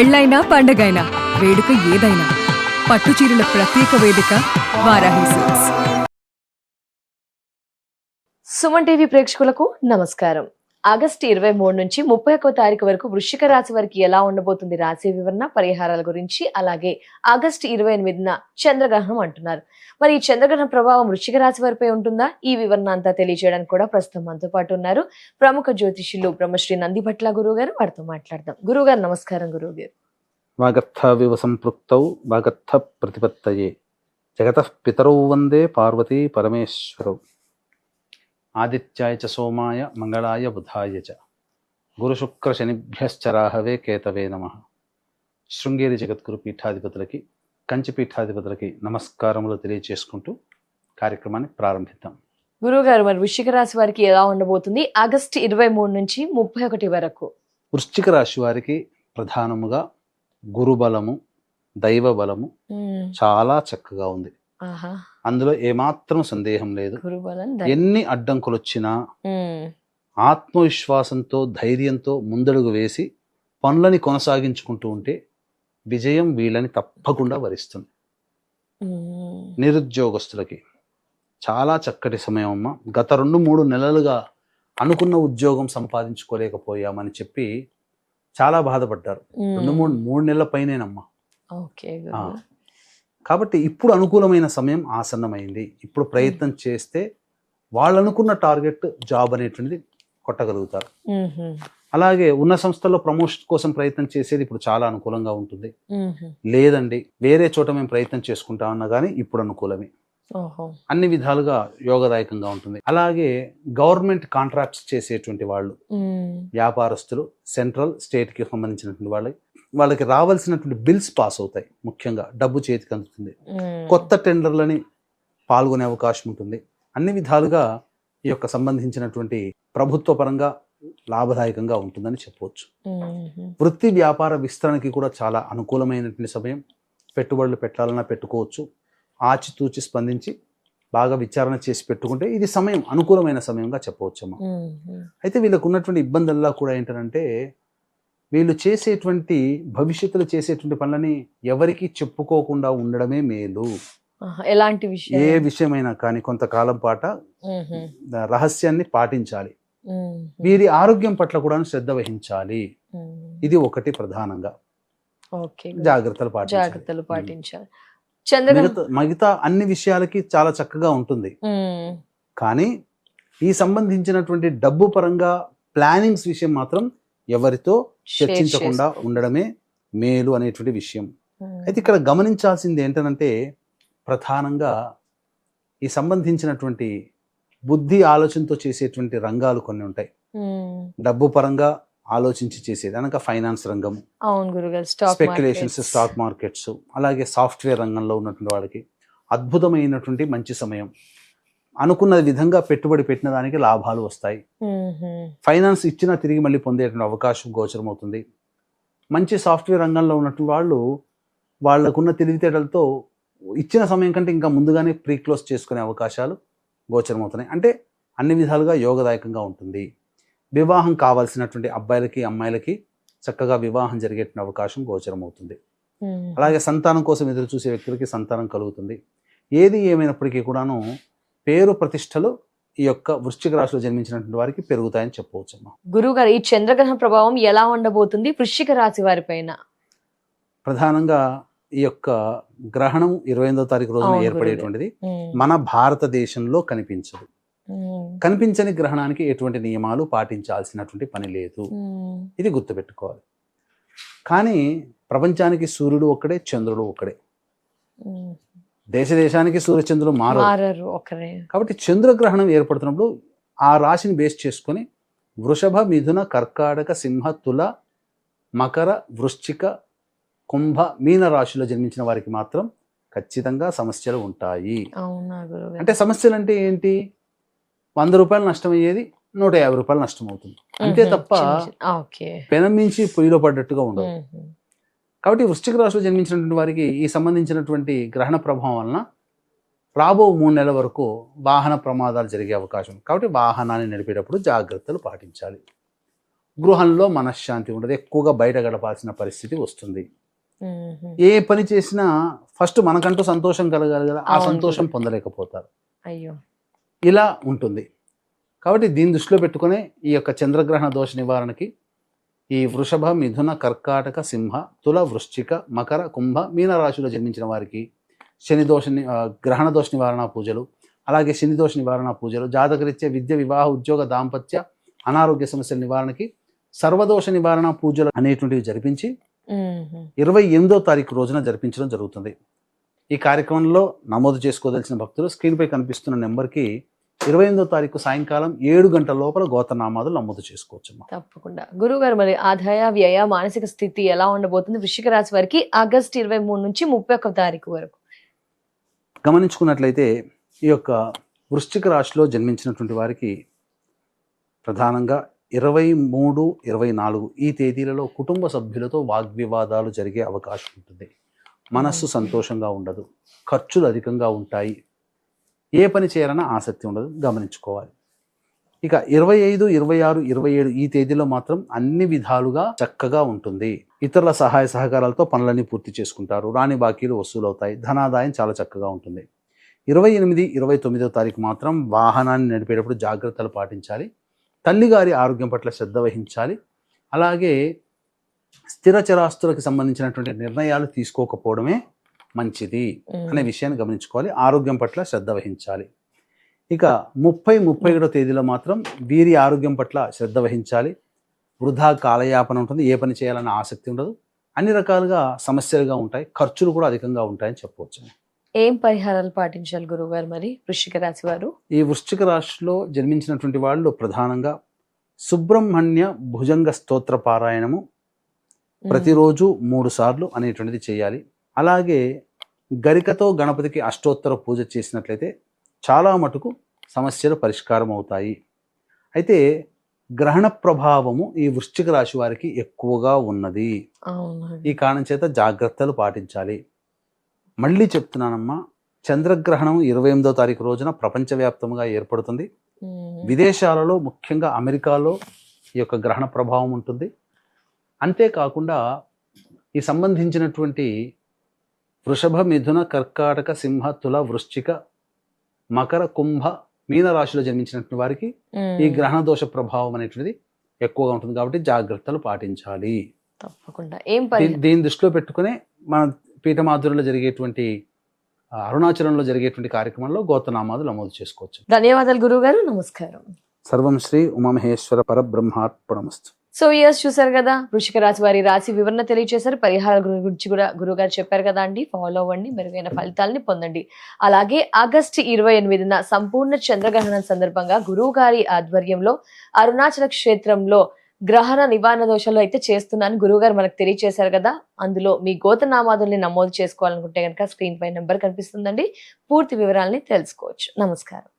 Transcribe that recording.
పెళ్ళైనా పండగైనా వేడుక ఏదైనా పట్టు చీరల ప్రత్యేక వేదిక వారాహి సిల్క్స్. సుమన్ టీవీ ప్రేక్షకులకు నమస్కారం. ఆగస్టు 23 నుంచి 31వ తారీఖు వరకు వృశ్చిక రాశి వారికి ఎలా ఉండబోతుంది రాశి వివరణ, పరిహారాల గురించి, అలాగే ఆగస్టు 28న చంద్రగ్రహణం అంటున్నారు. మరి ఈ చంద్రగ్రహణ ప్రభావం వృశ్చిక రాశి వారిపై ఉంటుందా? ఈ వివరణ అంతా తెలియజేయడానికి కూడా ప్రస్తుతం మనతో పాటు ఉన్నారు ప్రముఖ జ్యోతిష్యులు బ్రహ్మశ్రీ నందిభట్ల గురువు గారు. వారితో మాట్లాడదాం. గురువు గారు నమస్కారం. గురువు గారు, వాగర్థ వివ సంపృక్తౌ వాగర్థ ప్రతిపత్తయే జగతః పితరౌ వందే పార్వతీ పరమేశ్వరౌ ఆదిత్యాయ చ సోమాయ మంగళాయ బుధాయ చ గురుశుక్ర శనిభ్యశ్చ రాహవే కేతవే నమః. శృంగేరి జగద్గురు పీఠాధిపతులకి, కంచి పీఠాధిపతులకి నమస్కారములు తెలియజేసుకుంటూ కార్యక్రమాన్ని ప్రారంభిద్దాం. గురువు గారు, మరి వృశ్చిక రాశి వారికి ఎలా ఉండబోతుంది ఆగస్టు 23 నుంచి 31 వరకు? వృశ్చిక రాశి వారికి ప్రధానముగా గురుబలము, దైవ బలము చాలా చక్కగా ఉంది. అందులో ఏమాత్రం సందేహం లేదు. ఎన్ని అడ్డంకులు వచ్చినా ఆత్మవిశ్వాసంతో, ధైర్యంతో ముందడుగు వేసి పనులని కొనసాగించుకుంటూ ఉంటే విజయం వీళ్ళని తప్పకుండా వరిస్తుంది. నిరుద్యోగస్తులకి చాలా చక్కటి సమయం అమ్మ. గత 2-3 నెలలుగా అనుకున్న ఉద్యోగం సంపాదించుకోలేకపోయామని చెప్పి చాలా బాధపడ్డారు. 2-3 నెలల పైనేనమ్మా. కాబట్టి ఇప్పుడు అనుకూలమైన సమయం ఆసన్నమైంది. ఇప్పుడు ప్రయత్నం చేస్తే వాళ్ళు అనుకున్న టార్గెట్ జాబ్ అనేటువంటిది కొట్టగలుగుతారు. అలాగే ఉన్న సంస్థల్లో ప్రమోషన్ కోసం ప్రయత్నం చేసేది ఇప్పుడు చాలా అనుకూలంగా ఉంటుంది. లేదండి వేరే చోట మేము ప్రయత్నం చేసుకుంటామన్నా కానీ ఇప్పుడు అనుకూలమే. అన్ని విధాలుగా యోగదాయకంగా ఉంటుంది. అలాగే గవర్నమెంట్ కాంట్రాక్ట్స్ చేసేటువంటి వాళ్ళు, వ్యాపారస్తులు, సెంట్రల్ స్టేట్ కి సంబంధించినటువంటి వాళ్ళకి రావాల్సినటువంటి బిల్స్ పాస్ అవుతాయి. ముఖ్యంగా డబ్బు చేతికి అందుతుంది. కొత్త టెండర్లని పాల్గొనే అవకాశం ఉంటుంది. అన్ని విధాలుగా ఈ యొక్క సంబంధించినటువంటి ప్రభుత్వ పరంగా లాభదాయకంగా ఉంటుందని చెప్పవచ్చు. వృత్తి వ్యాపార విస్తరణకి కూడా చాలా అనుకూలమైనటువంటి సమయం. పెట్టుబడులు పెట్టాలన్నా పెట్టుకోవచ్చు. ఆచితూచి స్పందించి బాగా విచారణ చేసి పెట్టుకుంటే ఇది సమయం అనుకూలమైన సమయంగా చెప్పవచ్చమ్మా. అయితే వీళ్ళకు ఉన్నటువంటి ఇబ్బందుల్లో కూడా ఏంటంటే వీళ్ళు చేసేటువంటి భవిష్యత్తులో చేసేటువంటి పనులని ఎవరికి చెప్పుకోకుండా ఉండడమే మేలు. ఎలాంటి విషయం, ఏ విషయమైనా కానీ కొంతకాలం పాట రహస్యాన్ని పాటించాలి. వీరి ఆరోగ్యం పట్ల కూడా శ్రద్ధ వహించాలి. ఇది ఒకటి ప్రధానంగా జాగ్రత్తలు పాటించాలి. మిగతా అన్ని విషయాలకి చాలా చక్కగా ఉంటుంది. కానీ ఈ సంబంధించినటువంటి డబ్బు పరంగా ప్లానింగ్స్ విషయం మాత్రం ఎవరితో చర్చించకుండా ఉండడమే మేలు అనేటువంటి విషయం. అయితే ఇక్కడ గమనించాల్సింది ఏంటంటే ప్రధానంగా ఈ సంబంధించినటువంటి బుద్ధి ఆలోచనతో చేసేటువంటి రంగాలు కొన్ని ఉంటాయి. డబ్బు పరంగా ఆలోచించి చేసేది అనగా ఫైనాన్స్ రంగము, స్పెక్యులేషన్స్, స్టాక్ మార్కెట్స్, అలాగే సాఫ్ట్వేర్ రంగంలో ఉన్నటువంటి వాళ్ళకి అద్భుతమైనటువంటి మంచి సమయం. అనుకున్న విధంగా పెట్టుబడి పెట్టిన దానికి లాభాలు వస్తాయి. ఫైనాన్స్ ఇచ్చినా తిరిగి మళ్ళీ పొందేటువంటి అవకాశం గోచరం అవుతుంది. మంచి సాఫ్ట్వేర్ రంగంలో ఉన్నటువంటి వాళ్ళు వాళ్ళకున్న తెలివితేటలతో ఇచ్చిన సమయం కంటే ఇంకా ముందుగానే ప్రీ క్లోజ్ చేసుకునే అవకాశాలు గోచరం అవుతున్నాయి. అంటే అన్ని విధాలుగా యోగదాయకంగా ఉంటుంది. వివాహం కావాల్సినటువంటి అబ్బాయిలకి అమ్మాయిలకి చక్కగా వివాహం జరిగేటువంటి అవకాశం గోచరం అవుతుంది. అలాగే సంతానం కోసం ఎదురు చూసే వ్యక్తులకి సంతానం కలుగుతుంది. ఏది ఏమైనప్పటికీ కూడాను పేరు ప్రతిష్టలు ఈ యొక్క వృశ్చిక రాశిలో జన్మించినటువంటి వారికి పెరుగుతాయని చెప్పవచ్చమ్మా. గురువు గారు, ఈ చంద్రగ్రహణ ప్రభావం ఎలా ఉండబోతుంది వృశ్చిక రాశి వారి పైన? ప్రధానంగా ఈ యొక్క గ్రహణం 28వ తారీఖు రోజున ఏర్పడేటువంటిది మన భారతదేశంలో కనిపించదు. కనిపించని గ్రహణానికి ఎటువంటి నియమాలు పాటించాల్సినటువంటి పని లేదు. ఇది గుర్తుపెట్టుకోవాలి. కానీ ప్రపంచానికి సూర్యుడు ఒక్కడే, చంద్రుడు ఒక్కడే. దేశానికి సూర్యచంద్రులు మారరు. కాబట్టి చంద్రగ్రహణం ఏర్పడుతున్నప్పుడు ఆ రాశిని బేస్ చేసుకొని వృషభ, మిథున, కర్కాటక, సింహ, తుల, మకర, వృశ్చిక, కుంభ, మీన రాశిలో జన్మించిన వారికి మాత్రం ఖచ్చితంగా సమస్యలు ఉంటాయి. అంటే సమస్యలు అంటే ఏంటి? 100 రూపాయలు నష్టం అయ్యేది 150 రూపాయలు నష్టం అవుతుంది అంతే తప్ప పెనం మించి పొయ్యిలో పడ్డట్టుగా ఉండదు. కాబట్టి వృశ్చిక రాశిలో జన్మించినటువంటి వారికి ఈ సంబంధించినటువంటి గ్రహణ ప్రభావం వలన రాబో 3 నెలల వరకు వాహన ప్రమాదాలు జరిగే అవకాశం. కాబట్టి వాహనాన్ని నడిపేటప్పుడు జాగ్రత్తలు పాటించాలి. గృహంలో మనశ్శాంతి ఉండదు, ఎక్కువగా బయట గడపాల్సిన పరిస్థితి వస్తుంది. ఏ పని చేసినా ఫస్ట్ మనకంటూ సంతోషం కలగాలి కదా, ఆ అవును. సంతోషం పొందలేకపోతారు. అయ్యో. ఇలా ఉంటుంది. కాబట్టి దీన్ని దృష్టిలో పెట్టుకునే ఈ యొక్క చంద్రగ్రహణ దోష నివారణకి ఈ వృషభ, మిథున, కర్కాటక, సింహ, తుల, వృశ్చిక, మకర, కుంభ, మీన రాశిలో జన్మించిన వారికి శని దోష గ్రహణ దోష నివారణ పూజలు, అలాగే శని దోష నివారణ పూజలు, జాతకరీత్యా విద్య, వివాహ, ఉద్యోగ, దాంపత్య, అనారోగ్య సమస్యల నివారణకి సర్వదోష నివారణ పూజలు అనేటువంటివి జరిపించి 28వ తారీఖు రోజున జరిపించడం జరుగుతుంది. ఈ కార్యక్రమంలో నమోదు చేసుకోదలిచిన భక్తులు స్క్రీన్పై కనిపిస్తున్న నెంబర్కి 28వ తారీఖు సాయంకాలం 7 గంటల లోపల గోత్రనామాదులు నమోదు చేసుకోవచ్చు. తప్పకుండా. గురుగారు, మరి ఆదాయ, వ్యయ, మానసిక స్థితి ఎలా ఉండబోతుంది వృశ్చిక రాశి వారికి ఆగస్టు 23 నుంచి 31వ తారీఖు వరకు? గమనించుకున్నట్లయితే ఈ యొక్క వృశ్చిక రాశిలో జన్మించినటువంటి వారికి ప్రధానంగా 23, 24 ఈ తేదీలలో కుటుంబ సభ్యులతో వాగ్వివాదాలు జరిగే అవకాశం ఉంటుంది. మనస్సు సంతోషంగా ఉండదు, ఖర్చులు అధికంగా ఉంటాయి, ఏ పని చేయాలన్నా ఆసక్తి ఉండదు, గమనించుకోవాలి. ఇక 25, 26, 27 ఈ తేదీలో మాత్రం అన్ని విధాలుగా చక్కగా ఉంటుంది. ఇతరుల సహాయ సహకారాలతో పనులన్నీ పూర్తి చేసుకుంటారు, రాని బాకీలు వసూలవుతాయి, ధనాదాయం చాలా చక్కగా ఉంటుంది. 28, 29వ తారీఖు మాత్రం వాహనాన్ని నడిపేటప్పుడు జాగ్రత్తలు పాటించాలి, తల్లిగారి ఆరోగ్యం పట్ల శ్రద్ధ వహించాలి, అలాగే స్థిర చరాస్తులకు సంబంధించినటువంటి నిర్ణయాలు తీసుకోకపోవడమే మంచిది అనే విషయాన్ని గమనించుకోవాలి. ఆరోగ్యం పట్ల శ్రద్ధ వహించాలి. ఇక 30, 31వ తేదీలో మాత్రం వీరి ఆరోగ్యం పట్ల శ్రద్ధ వహించాలి. వృధా కాలయాపన ఉంటుంది, ఏ పని చేయాలన్న ఆసక్తి ఉండదు, అన్ని రకాలుగా సమస్యలుగా ఉంటాయి, ఖర్చులు కూడా అధికంగా ఉంటాయని చెప్పవచ్చు. ఏం పరిహారాలు పాటించాలి గురుగారు మరి వృశ్చిక రాశి వారు? ఈ వృశ్చిక రాశిలో జన్మించినటువంటి వాళ్ళు ప్రధానంగా సుబ్రహ్మణ్య భుజంగ స్తోత్ర పారాయణము ప్రతిరోజు 3 సార్లు అనేటువంటిది చేయాలి. అలాగే గరికతో గణపతికి అష్టోత్తర పూజ చేసినట్లయితే చాలా మటుకు సమస్యలు పరిష్కారం అవుతాయి. అయితే గ్రహణ ప్రభావము ఈ వృశ్చిక రాశి వారికి ఎక్కువగా ఉన్నది. ఈ కారణం చేత జాగ్రత్తలు పాటించాలి. మళ్ళీ చెప్తున్నానమ్మా, చంద్రగ్రహణం 28వ తారీఖు రోజున ప్రపంచవ్యాప్తంగా ఏర్పడుతుంది. విదేశాలలో ముఖ్యంగా అమెరికాలో ఈ యొక్క గ్రహణ ప్రభావం ఉంటుంది. అంతేకాకుండా ఈ సంబంధించినటువంటి వృషభ, మిథున, కర్కాటక, సింహ, తుల, వృశ్చిక, మకర, కుంభ, మీన రాశిలో జన్మించినటువంటి వారికి ఈ గ్రహణ దోష ప్రభావం అనేటువంటిది ఎక్కువగా ఉంటుంది. కాబట్టి జాగ్రత్తలు పాటించాలి. తప్పకుండా. దీన్ని దృష్టిలో పెట్టుకునే మన పీఠమాధుర్యంలో జరిగేటువంటి అరుణాచలంలో జరిగేటువంటి కార్యక్రమంలో గోత్రనామాదులు నమోదు చేసుకోవచ్చు. ధన్యవాదాలు గురుగారు. నమస్కారం. సర్వం శ్రీ ఉమామహేశ్వర పరబ్రహ్మార్పణమస్తు. సో ఇయర్స్ చూసారు కదా, వృశ్చిక రాశి వారి రాశి వివరణ తెలియజేశారు. పరిహారాల గురించి కూడా గురుగారు చెప్పారు కదా అండి. ఫాలో అవ్వండి, మెరుగైన ఫలితాలని పొందండి. అలాగే ఆగస్టు 28న సంపూర్ణ చంద్రగ్రహణం సందర్భంగా గురువు గారి ఆధ్వర్యంలో అరుణాచల క్షేత్రంలో గ్రహణ నివారణ దోషాలు అయితే చేస్తున్నాను గురువు గారు మనకు తెలియజేశారు కదా. అందులో మీ గోత్రనామాదుల్ని నమోదు చేసుకోవాలనుకుంటే కనుక స్క్రీన్ పై నెంబర్ కనిపిస్తుందండి, పూర్తి వివరాలని తెలుసుకోవచ్చు. నమస్కారం.